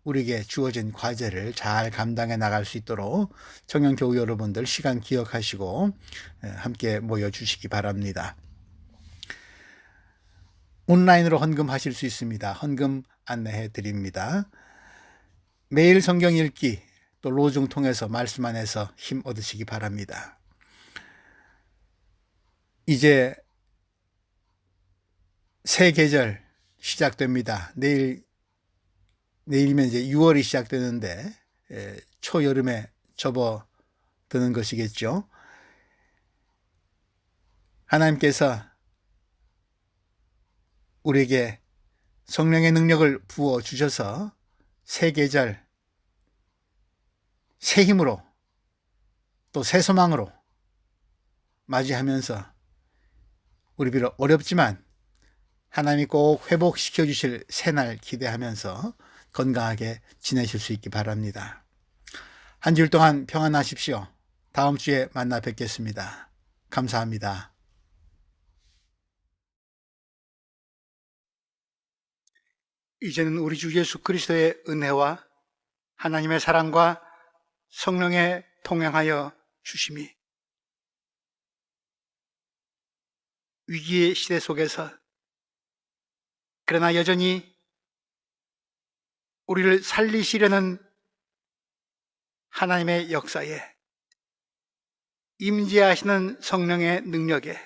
우리에게 주어진 과제를 잘 감당해 나갈 수 있도록 청년교우 여러분들 시간 기억하시고 함께 모여주시기 바랍니다. 온라인으로 헌금하실 수 있습니다. 헌금 안내해 드립니다. 매일 성경 읽기 또 로중 통해서 말씀 안에서 힘 얻으시기 바랍니다. 이제 새 계절 시작됩니다. 내일이면 이제 6월이 시작되는데 초여름에 접어드는 것이겠죠. 하나님께서 우리에게 성령의 능력을 부어 주셔서 새 계절, 새 힘으로 또 새 소망으로 맞이하면서 우리 비록 어렵지만 하나님이 꼭 회복시켜 주실 새날 기대하면서 건강하게 지내실 수 있기 바랍니다. 한 주일 동안 평안하십시오. 다음 주에 만나 뵙겠습니다. 감사합니다. 이제는 우리 주 예수 그리스도의 은혜와 하나님의 사랑과 성령의 동행하여 주심이 위기의 시대 속에서 그러나 여전히 우리를 살리시려는 하나님의 역사에 임재하시는 성령의 능력에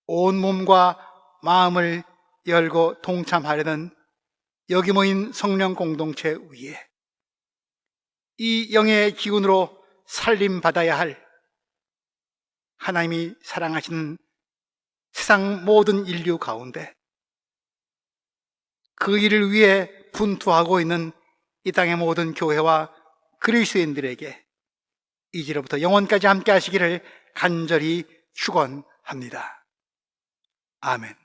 온 몸과 마음을 열고 동참하려는 여기 모인 성령 공동체 위에 이 영의 기운으로 살림받아야 할 하나님이 사랑하시는 세상 모든 인류 가운데 그 일을 위해 분투하고 있는 이 땅의 모든 교회와 그리스도인들에게 이제로부터 영원까지 함께 하시기를 간절히 축원합니다. 아멘.